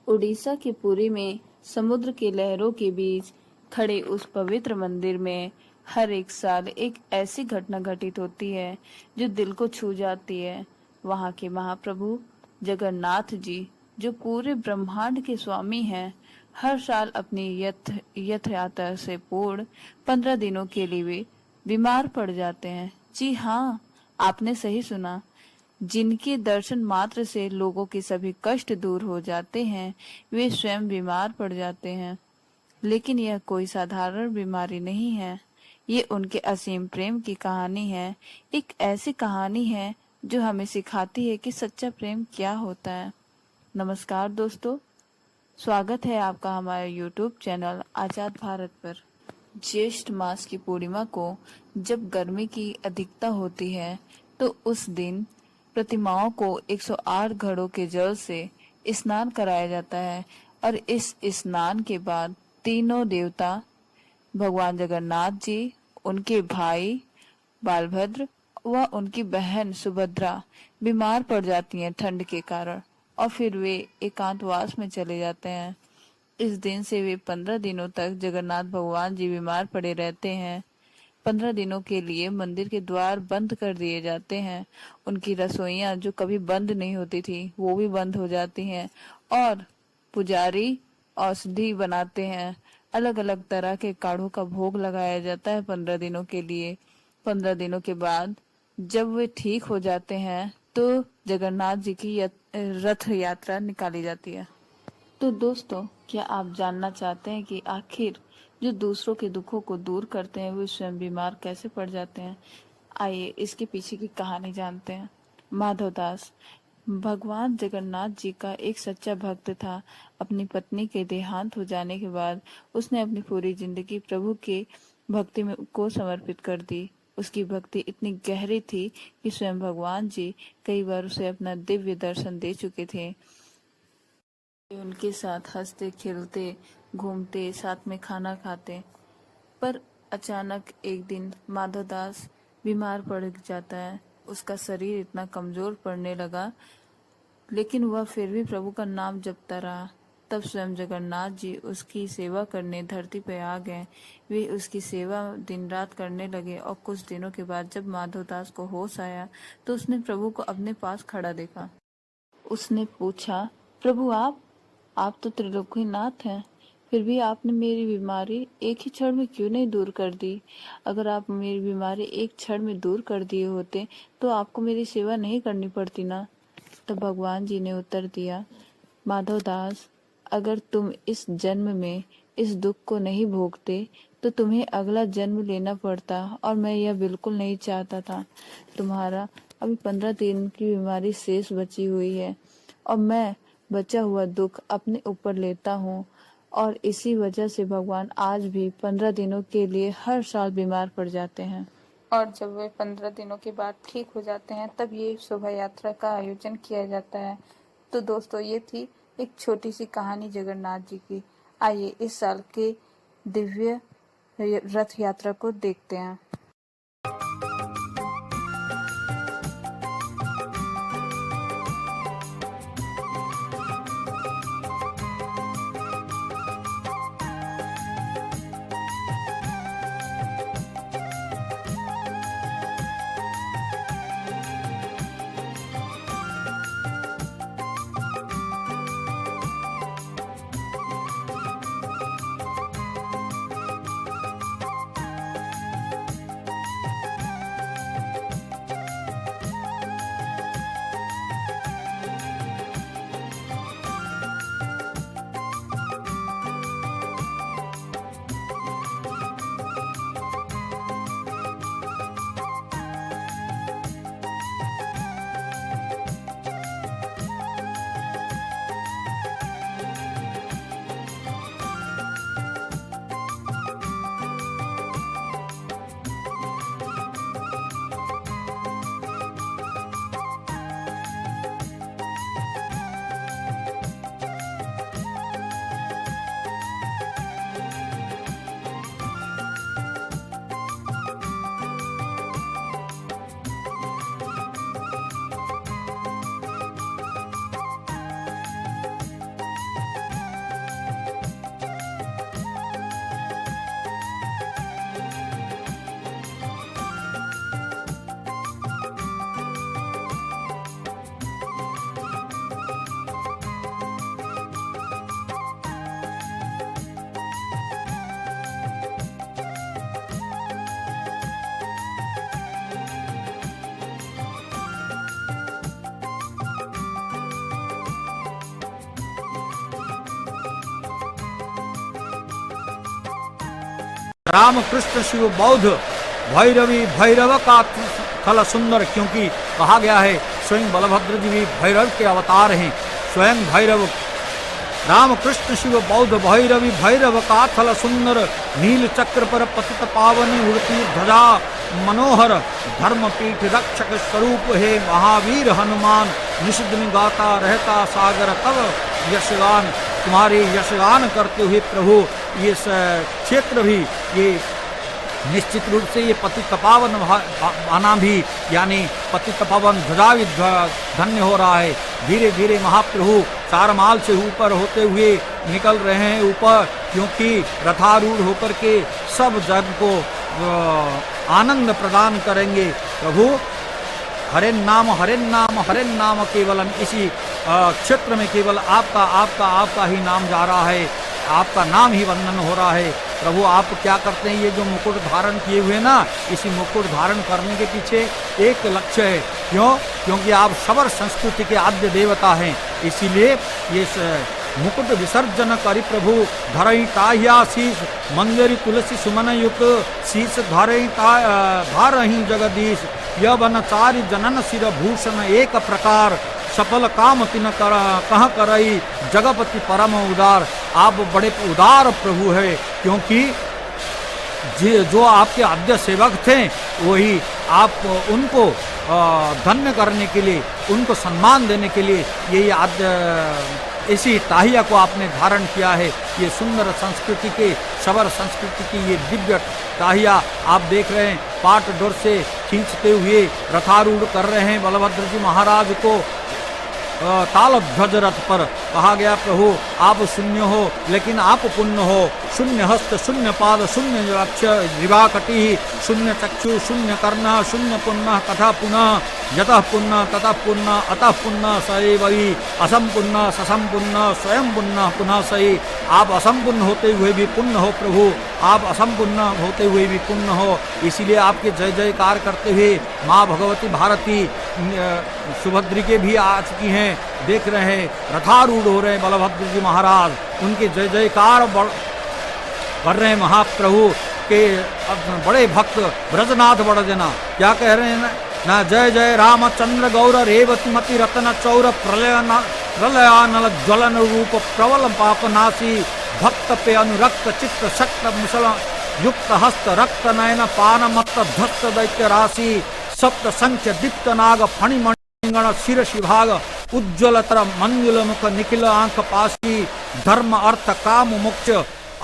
उड़ीसा के पुरी में समुद्र की लहरों के बीच खड़े उस पवित्र मंदिर में हर एक साल एक ऐसी घटना घटित होती है जो दिल को छू जाती है। वहाँ के महाप्रभु जगन्नाथ जी, जो पूरे ब्रह्मांड के स्वामी हैं, हर साल अपनी यथ यात्रा से पूर्ण 15 दिनों के लिए वे बीमार पड़ जाते हैं। जी हाँ, आपने सही सुना। जिनके दर्शन मात्र से लोगों के सभी कष्ट दूर हो जाते हैं, वे स्वयं बीमार पड़ जाते हैं। लेकिन यह कोई साधारण बीमारी नहीं है, ये उनके असीम प्रेम की कहानी है। एक ऐसी कहानी है जो हमें सिखाती है कि सच्चा प्रेम क्या होता है। नमस्कार दोस्तों, स्वागत है आपका हमारे YouTube चैनल आजाद भारत पर। ज्येष्ठ मास की पूर्णिमा को जब गर्मी की अधिकता होती है तो उस दिन प्रतिमाओं को 108 घड़ों के जल से स्नान कराया जाता है और इस स्नान के बाद तीनों देवता भगवान जगन्नाथ जी, उनके भाई बालभद्र व उनकी बहन सुभद्रा बीमार पड़ जाती हैं ठंड के कारण, और फिर वे एकांतवास में चले जाते हैं। इस दिन से वे 15 दिनों तक जगन्नाथ भगवान जी बीमार पड़े रहते हैं। 15 दिनों के लिए मंदिर के द्वार बंद कर दिए जाते हैं। उनकी रसोइयां जो कभी बंद नहीं होती थी वो भी बंद हो जाती हैं और पुजारी औषधि बनाते हैं। अलग अलग तरह के काढ़ों का भोग लगाया जाता है 15 दिनों के लिए। 15 दिनों के बाद जब वे ठीक हो जाते हैं तो जगन्नाथ जी की रथ यात्रा निकाली जाती है। तो दोस्तों, क्या आप जानना चाहते हैं कि आखिर जो दूसरों के दुखों को दूर करते हैं वो स्वयं बीमार कैसे पड़ जाते हैं? आइए इसके पीछे की कहानी जानते हैं। माधवदास भगवान जगन्नाथ जी का एक सच्चा भक्त था। अपनी पत्नी के देहांत हो जाने के बाद उसने अपनी पूरी जिंदगी प्रभु के भक्ति में को समर्पित कर दी। उसकी भक्ति इतनी गहरी थी कि स्वयं भगवान जी कई बार उसे अपना दिव्य दर्शन दे चुके थे। उनके साथ हंसते खेलते घूमते, साथ में खाना खाते। पर अचानक एक दिन माधवदास बीमार पड़ जाता है। उसका शरीर इतना कमजोर पड़ने लगा, लेकिन वह फिर भी प्रभु का नाम जपता रहा। तब स्वयं जगन्नाथ जी उसकी सेवा करने धरती पर आ गए। वे उसकी सेवा दिन रात करने लगे और कुछ दिनों के बाद जब माधवदास को होश आया तो उसने प्रभु को अपने पास खड़ा देखा। उसने पूछा, प्रभु आप तो त्रिलोकीनाथ हैं, फिर भी आपने मेरी बीमारी एक ही क्षण में क्यों नहीं दूर कर दी? अगर आप मेरी बीमारी एक क्षण में दूर कर दिए होते तो आपको मेरी सेवा नहीं करनी पड़ती ना। तब भगवान जी ने उत्तर दिया, माधवदास, अगर तुम इस जन्म में इस दुख को नहीं भोगते तो तुम्हें अगला जन्म लेना पड़ता, और मैं यह बिल्कुल नहीं चाहता था। तुम्हारा अभी 15 दिन की बीमारी शेष बची हुई है और मैं बचा हुआ दुख अपने ऊपर लेता हूँ, और इसी वजह से भगवान आज भी 15 दिनों के लिए हर साल बीमार पड़ जाते हैं। और जब वे 15 दिनों के बाद ठीक हो जाते हैं तब ये शोभा यात्रा का आयोजन किया जाता है। तो दोस्तों, ये थी एक छोटी सी कहानी जगन्नाथ जी की। आइए इस साल के दिव्य रथ यात्रा को देखते हैं। राम कृष्ण शिव बौद्ध भैरवी भैरव का थल सुंदर, क्योंकि कहा गया है स्वयं बलभद्र जी भी भैरव के अवतार हैं। स्वयं भैरव राम कृष्ण शिव बौद्ध भैरवी भैरव का थल सुंदर, नील चक्र पर पतित पावनी उड़ती ध्वजा मनोहर, धर्म पीठ रक्षक स्वरूप है महावीर हनुमान, निषिद्ध गाता रहता सागर तब यशगान। तुम्हारे यशगान करते हुए प्रभु ये क्षेत्र भी ये निश्चित रूप से ये पतित पावन आना भी यानी पतित पावन ध्वजा भी धन्य हो रहा है। धीरे धीरे महाप्रभु चारमाल से ऊपर होते हुए निकल रहे हैं ऊपर, क्योंकि रथारूढ़ होकर के सब जग को आनंद प्रदान करेंगे। प्रभु हरे नाम हरे नाम हरे नाम, केवल इसी क्षेत्र में केवल आपका आपका आपका ही नाम जा रहा है, आपका नाम ही वंदन हो रहा है। प्रभु आप क्या करते हैं, ये जो मुकुट धारण किए हुए ना, इसी मुकुट धारण करने के पीछे एक लक्ष्य है। क्यों? क्योंकि आप सबर संस्कृति के आद्य देवता हैं, इसीलिए ये मुकुट विसर्जन करी प्रभु धरई ताहिया शीश, मंदिरी तुलसी सुमन युक्त शीश धरई धारही जगदीश, यवन चारि जनन सिर भूषण एक प्रकार, सफल काम तिन कह करई जगपति परम उदार। आप बड़े उदार प्रभु है, क्योंकि जो आपके आद्य सेवक थे वही आप उनको धन्य करने के लिए, उनको सम्मान देने के लिए ये आद्य इसी ताहिया को आपने धारण किया है। ये सुंदर संस्कृति के सबर संस्कृति की ये दिव्य ताहिया आप देख रहे हैं, पाट डोर से खींचते हुए रथारूढ़ कर रहे हैं बलभद्र जी महाराज को ताल ध्वज रथ पर। कहा गया प्रभु आप शून्य हो लेकिन आप पुण्य हो, शून्य हस्त शून्य पाद शून्य लक्ष्य जिवा कटी, शून्य चक्षु शून्य कर्ण शून्य पुण्य कथा पुनः यतः पुण्य ततः पुण्य अतः पुण्य सैवई, असंपुण्य ससंपुण्य स्वयं पुण्य पुनः सही। आप असंपुण्य होते हुए भी पुण्य हो प्रभु, आप असंपुण्य होते हुए भी पुण्य हो, इसीलिए आपके जय जयकार करते हुए माँ भगवती भारती सुभद्री के भी आ चुकी हैं। देख रहे हैं रथारूढ़ हो रहे हैं बलभद्र जी महाराज, उनके जय जयकार कर रहे हैं महाप्रभु के बड़े भक्त ब्रजनाथ बड़ जना। क्या कह रहे हैं ना, जय जय रामचंद्र गौर रेवती मति रतन चौर प्रलयानल ज्वलन रूप प्रबल पापनाशी, भक्त पे अनुरक्त चित्त शक्त मुसल युक्त हस्त रक्त नयन पान मत्त ध्वस्त दैत्य राशि, सप्त संख्य दीप्त नाग फणिमणिगण शिर शिभाग, उज्ज्वलतर मंजुल मुख निखिल आंख पाशी, धर्म अर्थ काम मोक्ष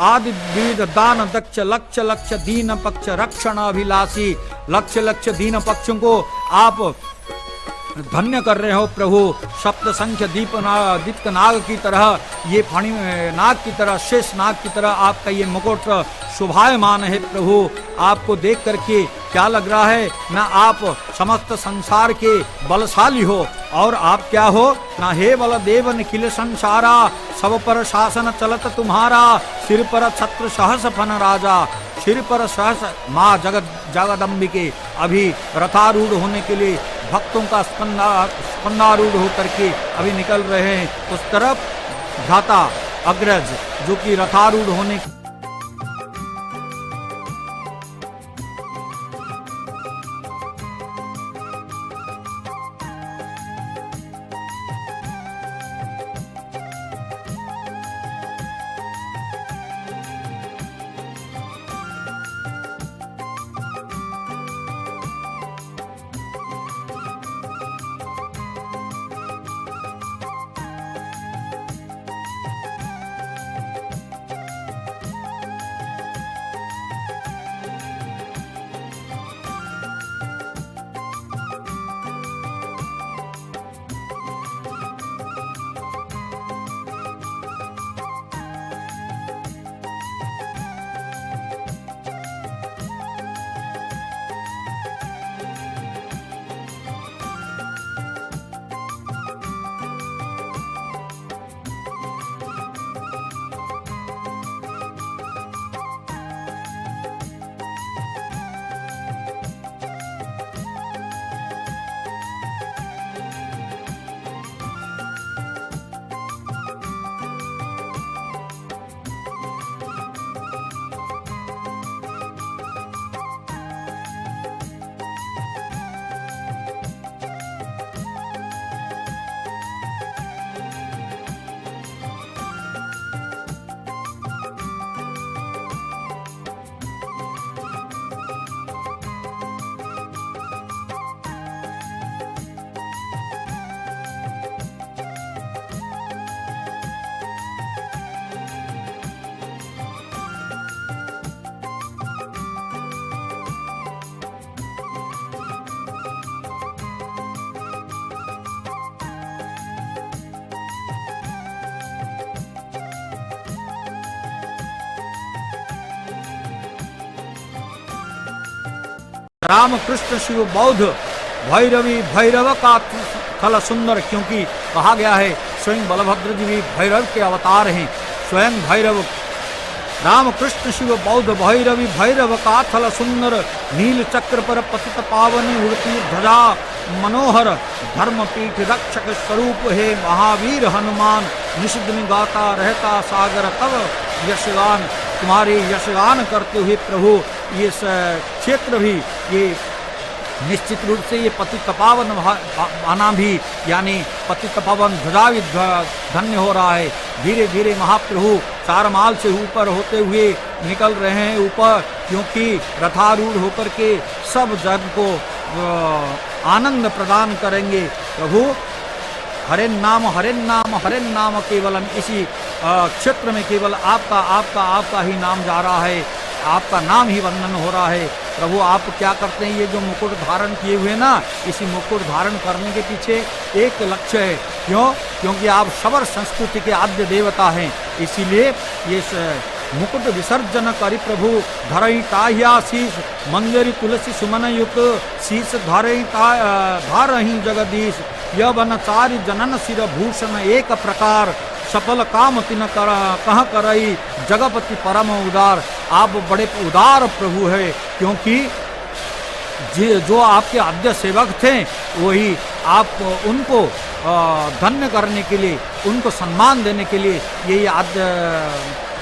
आदि विविध दान दक्ष, लक्ष्य लक्ष्य दीन पक्ष रक्षण अभिलाषी। लक्ष्य लक्ष्य दीन पक्षों को आप धन्य कर रहे हो प्रभु। सप्त संख्य दीप्त नाग की तरह, ये फणी नाग की तरह, शेष नाग की तरह आपका ये मुकुट शोभायमान है प्रभु। आपको देख करके क्या लग रहा है ना, आप समस्त संसार के बलशाली हो, और आप क्या हो ना, हे बल देव निखिल संसारा, सब पर शासन चलत तुम्हारा, सिर पर छत्र सहस फन राजा, सिर पर सहस माँ जगदम्बिके अभी रथारूढ़ होने के लिए भक्तों का स्कंदारूढ़ होकर के अभी निकल रहे हैं। उस तरफ भ्राता अग्रज जो कि रथारूढ़ होने राम कृष्ण शिव बौद्ध भैरवी भैरव का थल सुंदर, क्योंकि कहा गया है स्वयं बलभद्र जी भी भैरव के अवतार हैं। स्वयं भैरव राम कृष्ण शिव बौद्ध भैरवी भैरव का थल सुंदर, नील चक्र पर पतित पावनी उड़ती ध्वजा मनोहर, धर्मपीठ रक्षक स्वरूप है महावीर हनुमान, निषिद्ध गाता रहता सागर तब यशगान। तुम्हारे यशगान करते हुए प्रभु ये क्षेत्र भी ये निश्चित रूप से ये पतित पावन आना भी यानी पतित पावन ध्वजा धन्य हो रहा है। धीरे धीरे महाप्रभु चारमाल से ऊपर होते हुए निकल रहे हैं ऊपर, क्योंकि रथारूढ़ होकर के सब जग को आनंद प्रदान करेंगे। प्रभु हरे नाम हरे नाम हरे नाम केवलम, इसी क्षेत्र में केवल आपका आपका आपका ही नाम जा रहा है, आपका नाम ही वंदन हो रहा है। प्रभु आप क्या करते हैं, ये जो मुकुट धारण किए हुए ना, इसी मुकुट धारण करने के पीछे एक लक्ष्य है। क्यों? क्योंकि आप शबर संस्कृति के आद्य देवता हैं, इसीलिए ये मुकुट विसर्जन करी प्रभु धरई ताहिया शीश, मंदिरी तुलसी सुमन युक्त शीश धारही जगदीश, यवनचारी जनन सिर भूषण एक प्रकार, सफल काम तिन कह करई जगपति परम उदार। आप बड़े उदार प्रभु है, क्योंकि जो आपके आद्य सेवक थे वही आप उनको धन्य करने के लिए, उनको सम्मान देने के लिए ये आद्य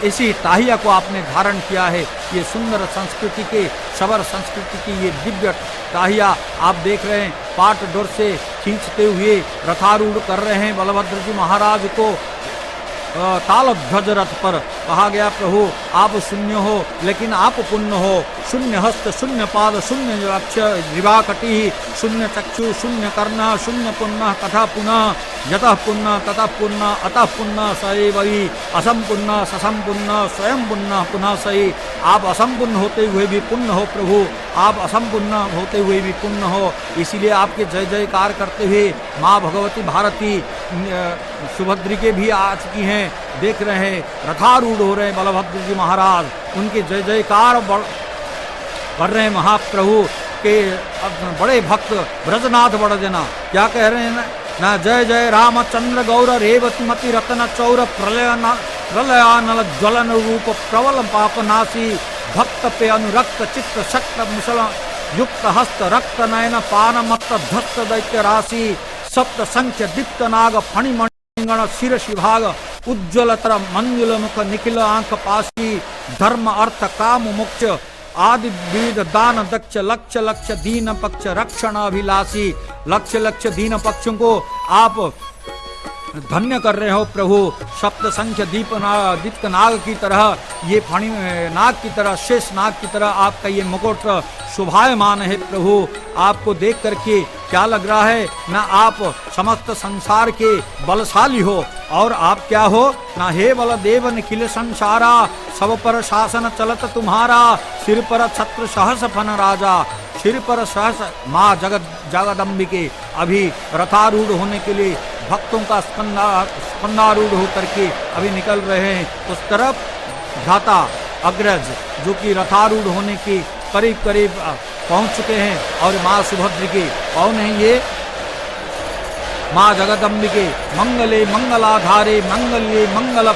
इसी ताहिया को आपने धारण किया है। ये सुंदर संस्कृति के शबर संस्कृति की ये दिव्य ताहिया आप देख रहे हैं, पाट डोर से खींचते हुए रथारूढ़ कर रहे हैं बलभद्र जी महाराज को ताल ध्वज रथ पर। कहा गया प्रभु आप शून्य हो लेकिन आप पुण्य हो, शून्य हस्त शून्य पाद शून्य लक्ष्य जीवाकटी शून्य चक्षु शून्य कर्ण शून्य पुण्य कथा पुनः यतः पुण्य ततः पुण्य अतः पुण्य सैवई असंपुण्य ससंपुण्य स्वयं पुण्य पुनः सही। आप असंपुण्य होते हुए भी पुण्य हो प्रभु, आप असंपुण्य होते हुए भी पुण्य हो, इसीलिए आपके जय जयकार करते हुए माँ भगवती भारती सुभद्री के भी आ चुकी हैं। देख रहे हैं रथारूढ़ हो रहे हैं बलभद्र जी महाराज, उनके जय जयकार कर रहे हैं महाप्रभु के बड़े भक्त ब्रजनाथ बड़ देना। क्या कह रहे हैं ना, जय जय रामचंद्र गौर रेवती मति रतन चौर प्रलयानल ज्वलन रूप प्रबल पापनाशी, भक्त पे अनुरक्त चित्त शक्त मुसल युक्त हस्त रक्त नयन पान मत्त धस्त दैत्य राशि, सप्त संख्य दीप्त नाग फणिमणिगण शिर शिभाग, उज्ज्वलतर मंजुल मुख निखिल आंख पाशी, धर्म अर्थ काम मोक्ष आदि विविध दान दक्ष लक्ष्य लक्ष्य दीन पक्ष रक्षण अभिलाषी। लक्ष्य लक्ष्य दीन पक्षों को आप धन्य कर रहे हो प्रभु। सप्त संख्य दीप्त नाग की तरह, ये फणी नाग की तरह, शेष नाग की तरह आपका ये मुकुट शोभायमान है प्रभु। आपको देख करके क्या लग रहा है ना, आप समस्त संसार के बलशाली हो, और आप क्या हो ना, हे बल देव निखिल संसारा, सब पर शासन चलत तुम्हारा, सिर पर छत्र सहस फन राजा, सिर पर सहस माँ जगदम्बिके अभी रथारूढ़ होने के लिए भक्तों का स्कंदारूढ़ होकर के अभी निकल रहे हैं। उस तरफ धाता अग्रज जो कि रथारूढ़ होने की करीब करीब पहुंच चुके हैं, और माँ सुभद्री के कौन है ये, माँ जगदम्बिके मंगले मंगलाधारे मंगल्ये मंगल